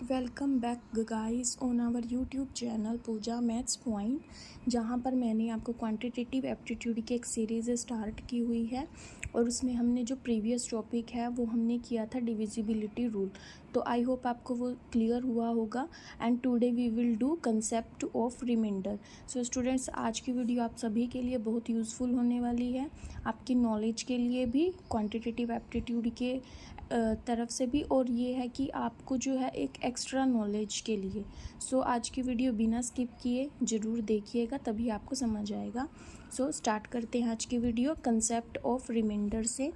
Welcome back guys on our YouTube channel Pooja maths point, जहां पर मैंने आपको क्वांटिटेटिव एप्टीट्यूड की एक सीरीज़ स्टार्ट की हुई है और उसमें हमने जो प्रीवियस टॉपिक है वो हमने किया था डिविजिबिलिटी रूल। तो आई होप आपको वो क्लियर हुआ होगा। And today we will do concept of reminder. So students, आज की वीडियो आप सभी के लिए बहुत यूज़फुल होने वाली है, आपकी नॉलेज के लिए भी, क्वांटिटेटिव एप्टीट्यूड के तरफ से भी, और ये है कि आपको जो है एक एक्स्ट्रा नॉलेज के लिए। सो आज की वीडियो बिना स्किप किए ज़रूर देखिएगा, तभी आपको समझ आएगा। सो स्टार्ट करते हैं आज की वीडियो कंसेप्ट ऑफ रिमाइंडर से।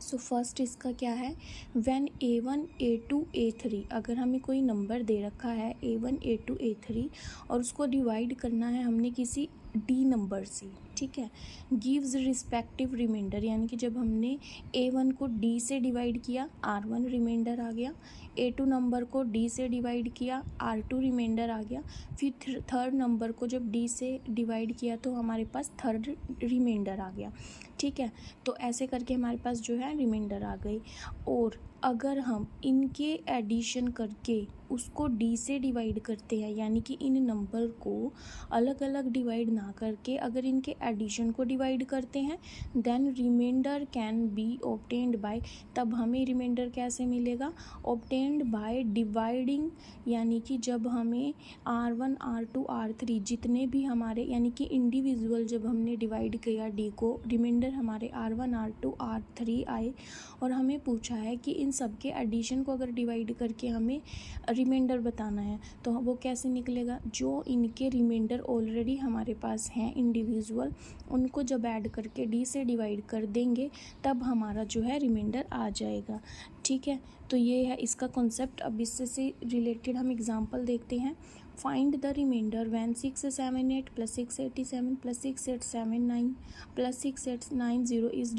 सो फर्स्ट इसका क्या है, व्हेन A1 A2 A3, अगर हमें कोई नंबर दे रखा है A1 A2 A3 और उसको डिवाइड करना है हमने किसी डी नंबर से, ठीक है, गिव्स रिस्पेक्टिव रिमाइंडर, यानी कि जब हमने A1 को D से डिवाइड किया R1 रिमाइंडर आ गया, A2 नंबर को D से डिवाइड किया R2 रिमाइंडर आ गया, फिर थर्ड नंबर को जब D से डिवाइड किया तो हमारे पास थर्ड रिमाइंडर आ गया, ठीक है। तो ऐसे करके हमारे पास जो है रिमाइंडर आ गई। और अगर हम इनके एडिशन करके उसको डी से डिवाइड करते हैं, यानी कि इन नंबर को अलग अलग डिवाइड ना करके अगर इनके एडिशन को डिवाइड करते हैं, then reminder can be obtained by, तब हमें रिमाइंडर कैसे मिलेगा, ऑब्टेन्ड बाय डिवाइडिंग, यानी कि जब हमें R1 R2 R3 जितने भी हमारे, यानी कि इंडिविजुअल जब हमने डिवाइड किया डी को, रिमाइंडर हमारे R1 R2 R3 आए और हमें पूछा है कि इन सब के एडिशन को अगर डिवाइड करके हमें रिमाइंडर बताना है, तो वो कैसे निकलेगा, जो इनके रिमाइंडर ऑलरेडी हमारे पास हैं इंडिविजुअल, उनको जब ऐड करके डी से डिवाइड कर देंगे तब हमारा जो है रिमाइंडर आ जाएगा, ठीक है। तो ये है इसका कॉन्सेप्ट। अब इससे से रिलेटेड हम एग्जांपल देखते हैं। Find the reminder when 678 + 687 + 6879 + 6890 is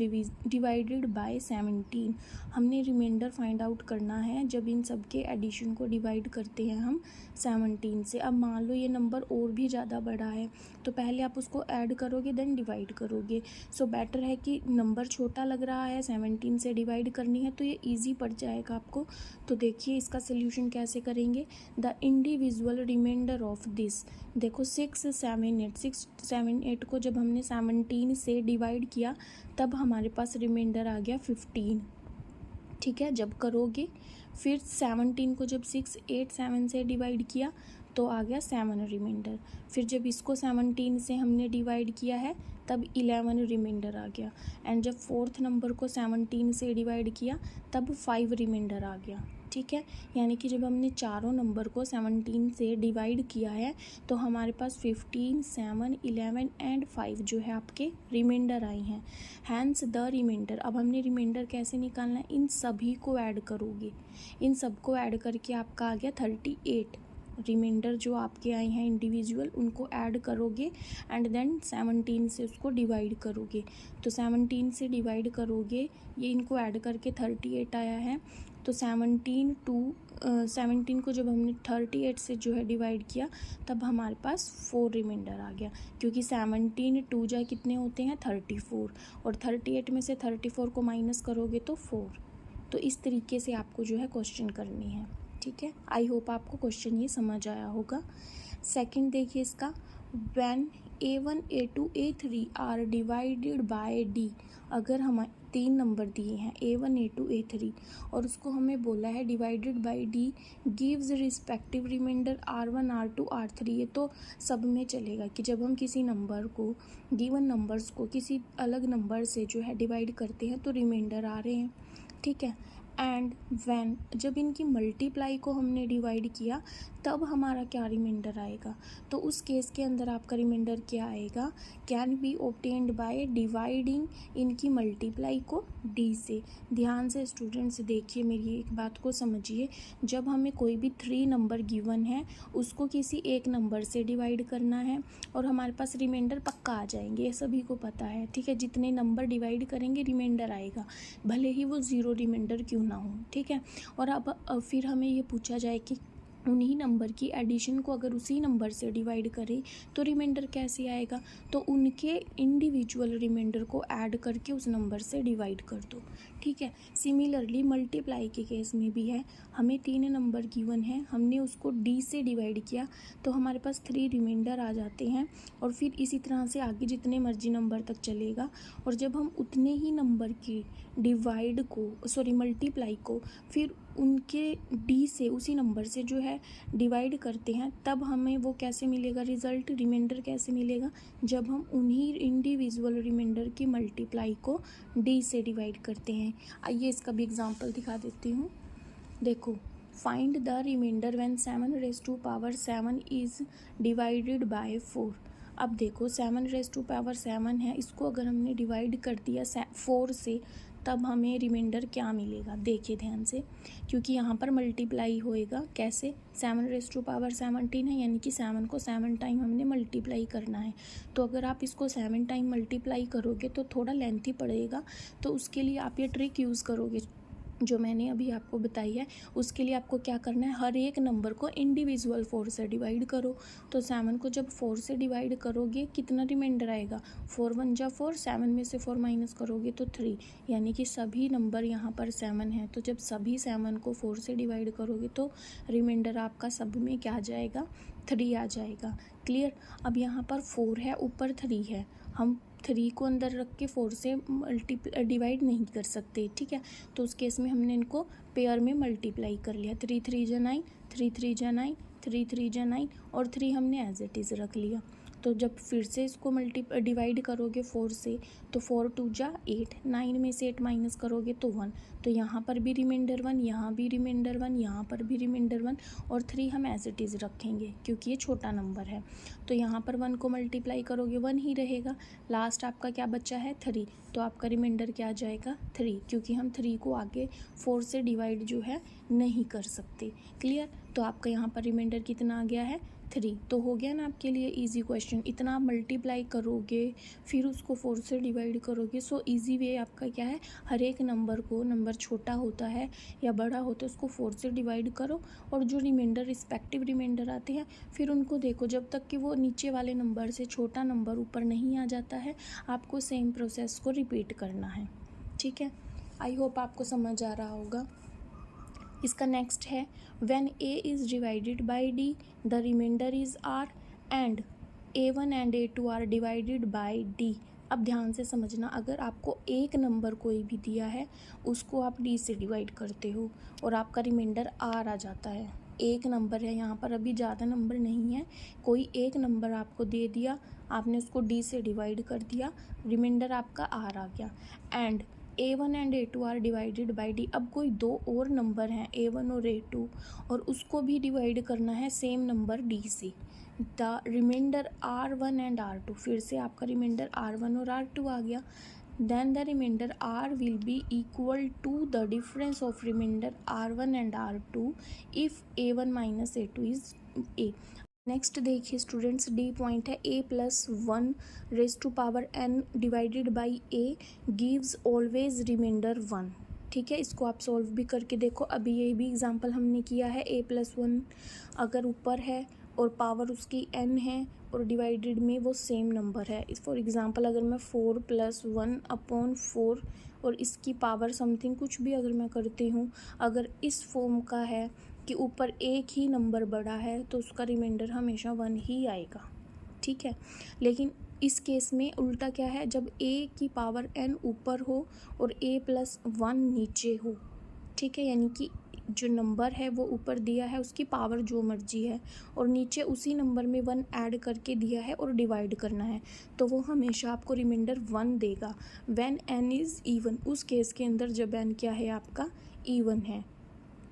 divided by 17। हमने रिमाइंडर फाइंड आउट करना है जब इन सब के एडिशन को डिवाइड करते हैं हम 17 से। अब मान लो ये नंबर और भी ज़्यादा बड़ा है, तो पहले आप उसको ऐड करोगे देन डिवाइड करोगे। सो बेटर है कि नंबर छोटा लग रहा है, 17 से डिवाइड करनी है तो ये ईजी पड़ जाएगा आपको। तो देखिए इसका सोल्यूशन कैसे करेंगे। The individual reminder of this, देखो 678 को जब हमने 17 से डिवाइड किया तब हमारे पास रिमाइंडर आ गया 15, ठीक है। जब करोगे फिर 17 को जब 687 से डिवाइड किया तो आ गया 7 रिमाइंडर, फिर जब इसको 17 से हमने डिवाइड किया है तब 11 रिमाइंडर आ गया, एंड जब फोर्थ नंबर को 17 से डिवाइड किया तब 5 रिमाइंडर आ गया, ठीक है। यानी कि जब हमने चारों नंबर को 17 से डिवाइड किया है तो हमारे पास 15, 7, 11 एंड 5 जो है आपके रिमाइंडर आई हैं। हैंस द रिमाइंडर, अब हमने रिमाइंडर कैसे निकालना है, इन सभी को ऐड करोगे, इन सबको ऐड करके आपका आ गया 38। रिमाइंडर जो आपके आए हैं इंडिविजुअल उनको ऐड करोगे एंड देन 17 से उसको डिवाइड करोगे, तो 17 से डिवाइड करोगे, ये इनको ऐड करके 38 आया है। तो 17 को जब हमने 38 से जो है डिवाइड किया तब हमारे पास 4 रिमाइंडर आ गया, क्योंकि 17 2 जा कितने होते हैं 34, और 38 में से 34 को माइनस करोगे तो 4। तो इस तरीके से आपको जो है क्वेश्चन करनी है, ठीक है। आई होप आपको क्वेश्चन ये समझ आया होगा। सेकंड देखिए इसका, when A1 A2 A3 are divided by D, अगर हम 3 नंबर दिए हैं A1 A2 A3 और उसको हमें बोला है divided by D gives respective reminder R1 R2 R3, ये तो सब में चलेगा कि जब हम किसी नंबर को, गिवन नंबर्स को किसी अलग नंबर से जो है डिवाइड करते हैं तो रिमाइंडर आ रहे हैं, ठीक है। एंड व्हेन, जब इनकी मल्टीप्लाई को हमने डिवाइड किया तब हमारा क्या रिमाइंडर आएगा, तो उस केस के अंदर आपका रिमाइंडर क्या आएगा, can be obtained by dividing इनकी मल्टीप्लाई को डी से। ध्यान से स्टूडेंट्स देखिए, मेरी एक बात को समझिए, जब हमें कोई भी 3 नंबर गिवन है उसको किसी एक नंबर से डिवाइड करना है और हमारे पास रिमाइंडर पक्का आ जाएंगे, ये सभी को पता है, ठीक है। जितने नंबर डिवाइड करेंगे रिमाइंडर आएगा, भले ही वो 0 रिमाइंडर क्यों ना हो, ठीक है। और अब फिर हमें ये पूछा जाए कि उन्हीं नंबर की एडिशन को अगर उसी नंबर से डिवाइड करें तो रिमाइंडर कैसे आएगा, तो उनके इंडिविजुअल रिमाइंडर को ऐड करके उस नंबर से डिवाइड कर दो। ठीक है। सिमिलरली मल्टीप्लाई के केस में भी है, हमें 3 नंबर गिवन है, हमने उसको डी से डिवाइड किया तो हमारे पास 3 रिमाइंडर आ जाते हैं, और फिर इसी तरह से आगे जितने मर्जी नंबर तक चलेगा। और जब हम उतने ही नंबर की मल्टीप्लाई को फिर उनके डी से उसी नंबर से जो है डिवाइड करते हैं, तब हमें वो कैसे मिलेगा रिज़ल्ट, रिमाइंडर कैसे मिलेगा, जब हम उन्हीं इंडिविजुअल रिमाइंडर की मल्टीप्लाई को डी से डिवाइड करते हैं। आइए इसका भी एग्जांपल दिखा देती हूँ। देखो, find the reminder when 7 is divided by 4। अब देखो 7 है, इसको अगर हमने डिवाइड कर दिया 4 से, तब हमें रिमाइंडर क्या मिलेगा, देखिए ध्यान से, क्योंकि यहाँ पर मल्टीप्लाई होएगा कैसे, 7 है, यानी कि 7 को 7 टाइम हमने मल्टीप्लाई करना है। तो अगर आप इसको 7 टाइम मल्टीप्लाई करोगे तो थोड़ा लेंथी पड़ेगा, तो उसके लिए आप ये ट्रिक यूज़ करोगे जो मैंने अभी आपको बताई है। उसके लिए आपको क्या करना है, हर एक नंबर को इंडिविजुअल 4 से डिवाइड करो। तो 7 को जब 4 से डिवाइड करोगे कितना रिमाइंडर आएगा, 4 1 जा 4, 7 में से 4 माइनस करोगे तो 3, यानी कि सभी नंबर यहाँ पर 7 है। तो जब सभी 7 को 4 से डिवाइड करोगे तो रिमाइंडर आपका सब में क्या आ जाएगा, 3 आ जाएगा। क्लियर। अब यहाँ पर 4 है, ऊपर 3 है, हम 3 को अंदर रख के 4 से डिवाइड नहीं कर सकते। ठीक है। तो उस केस में हमने इनको पेयर में मल्टीप्लाई कर लिया, 3 3 जा 9, 3 3 जा 9, 3 3 जा 9, और 3 हमने एज इट इज़ रख लिया। तो जब फिर से इसको डिवाइड करोगे 4 से, तो 4 2 जा 8, 9 में से 8 माइनस करोगे तो 1। तो यहाँ पर भी रिमाइंडर 1, यहाँ भी रिमाइंडर 1, यहाँ पर भी रिमाइंडर 1, और 3 हम एज इट इज़ रखेंगे क्योंकि ये छोटा नंबर है। तो यहाँ पर 1 को मल्टीप्लाई करोगे 1 ही रहेगा, लास्ट आपका क्या बचा है 3, तो आपका रिमाइंडर क्या आ जाएगा 3, क्योंकि हम 3 को आगे 4 से डिवाइड जो है नहीं कर सकते। क्लियर। तो आपका यहाँ पर रिमाइंडर कितना आ गया है 3। तो हो गया ना आपके लिए इजी क्वेश्चन। इतना आप मल्टीप्लाई करोगे फिर उसको 4 से डिवाइड करोगे। सो इजी वे आपका क्या है, हर एक नंबर को, नंबर छोटा होता है या बड़ा होता है, उसको 4 से डिवाइड करो, और जो रिमाइंडर रिस्पेक्टिव रिमाइंडर आते हैं फिर उनको देखो जब तक कि वो नीचे वाले नंबर से छोटा नंबर ऊपर नहीं आ जाता है, आपको सेम प्रोसेस को रिपीट करना है। ठीक है। आई होप आपको समझ आ रहा होगा। इसका नेक्स्ट है, when a is divided by d the reminder is r and a1 and a2 are divided by d। अब ध्यान से समझना, अगर आपको एक नंबर कोई भी दिया है उसको आप d से डिवाइड करते हो और आपका रिमाइंडर r आ जाता है। एक नंबर है यहाँ पर, अभी ज़्यादा नंबर नहीं है, कोई एक नंबर आपको दे दिया, आपने उसको d से डिवाइड कर दिया, रिमाइंडर आपका r आ गया। And a1 and a2 are divided by d। अब कोई दो और नंबर हैं a1 और a2, और उसको भी डिवाइड करना है सेम नंबर d से। The reminder r1 and r2, फिर से आपका रिमाइंडर r1 और r2 आ गया। Then the reminder r will be equal to the difference of reminder r1 and r2 if a1 minus a2 is a। Next देखिए students, the point है a+1 raise to power n divided by a gives always reminder 1। ठीक है, इसको आप solve भी करके देखो। अभी ये भी एग्जांपल हमने किया है, a+1 अगर ऊपर है और पावर उसकी n है और डिवाइडेड में वो सेम नंबर है। इस फॉर एग्ज़ाम्पल अगर मैं 4 + 1/4 और इसकी पावर समथिंग कुछ भी अगर मैं करती हूँ, अगर इस फॉर्म का है कि ऊपर एक ही नंबर बड़ा है तो उसका रिमाइंडर हमेशा 1 ही आएगा। ठीक है। लेकिन इस केस में उल्टा क्या है, जब a की पावर n ऊपर हो और a+1 नीचे हो। ठीक है, यानी कि जो नंबर है वो ऊपर दिया है, उसकी पावर जो मर्जी है, और नीचे उसी नंबर में 1 ऐड करके दिया है और डिवाइड करना है, तो वो हमेशा आपको रिमाइंडर 1 देगा। व्हेन n इज़ इवन, उस केस के अंदर जब n क्या है आपका इवन है।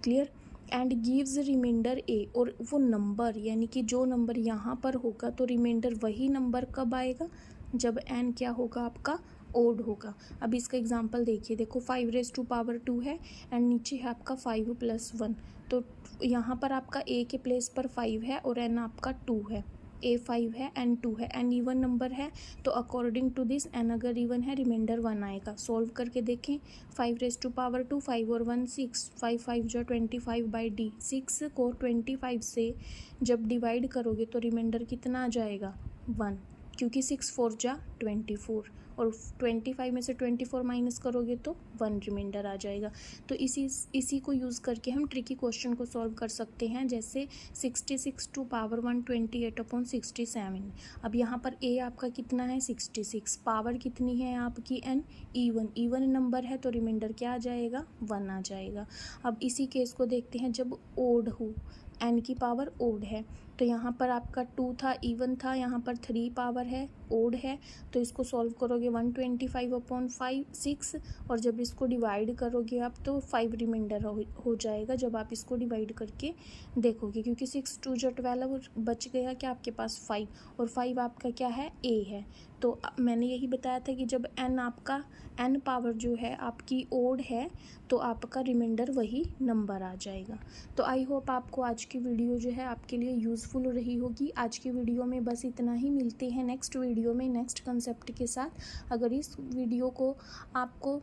Clear. And gives reminder a, और वो नंबर यानी कि जो नंबर यहाँ पर होगा तो रिमाइंडर वही नंबर कब आएगा, जब n क्या होगा आपका ओड होगा। अब इसका एग्जांपल देखिए, देखो 5^2 है एंड नीचे है आपका 5 + 1, तो यहाँ पर आपका a के प्लेस पर 5 है और n आपका 2 है। A5 है, N2 है, N इवन नंबर है तो अकॉर्डिंग टू दिस N अगर इवन है रिमाइंडर 1 आएगा। सॉल्व करके देखें, 5⁻²2, 5 और 1 6, 5 5 जो 25/d, 6 को 25 से जब डिवाइड करोगे तो रिमाइंडर कितना आ जाएगा 1, क्योंकि 6 4 जा 24 और 25 में से 24 माइनस करोगे तो 1 रिमाइंडर आ जाएगा। तो इसी को यूज़ करके हम ट्रिकी क्वेश्चन को सॉल्व कर सकते हैं, जैसे 66 28/67। अब यहाँ पर a आपका कितना है 66, पावर कितनी है आपकी n, इवन नंबर है तो रिमाइंडर क्या आ जाएगा 1 आ जाएगा। अब इसी केस को देखते हैं, जब ओड हो, n की पावर ओड है तो यहाँ पर आपका 2 था, इवन था, यहाँ पर 3 पावर है, ओड है, तो इसको सॉल्व करोगे 125/6 और जब इसको डिवाइड करोगे आप तो 5 रिमाइंडर हो जाएगा जब आप इसको डिवाइड करके देखोगे, क्योंकि 6 2 जो 12 बच गया क्या आपके पास 5 और 5 आपका क्या है a है। तो मैंने यही बताया था कि जब n आपका n पावर जो है आपकी ओड है तो आपका रिमाइंडर वही नंबर आ जाएगा। तो आई होप आपको आज की वीडियो जो है आपके लिए यूज़फुल रही होगी। आज की वीडियो में बस इतना ही, मिलते हैं नेक्स्ट वीडियो में नेक्स्ट कंसेप्ट के साथ। अगर इस वीडियो को आपको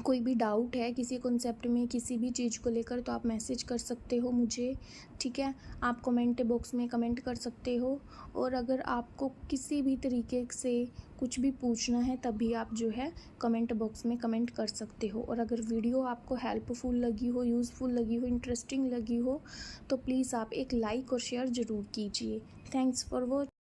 कोई भी डाउट है किसी कॉन्सेप्ट में, किसी भी चीज़ को लेकर, तो आप मैसेज कर सकते हो मुझे, ठीक है। आप कमेंट बॉक्स में कमेंट कर सकते हो, और अगर आपको किसी भी तरीके से कुछ भी पूछना है तभी आप जो है कमेंट बॉक्स में कमेंट कर सकते हो। और अगर वीडियो आपको हेल्पफुल लगी हो, यूज़फुल लगी हो, इंटरेस्टिंग लगी हो तो प्लीज़ आप एक लाइक और शेयर ज़रूर कीजिए। Thanks for watching.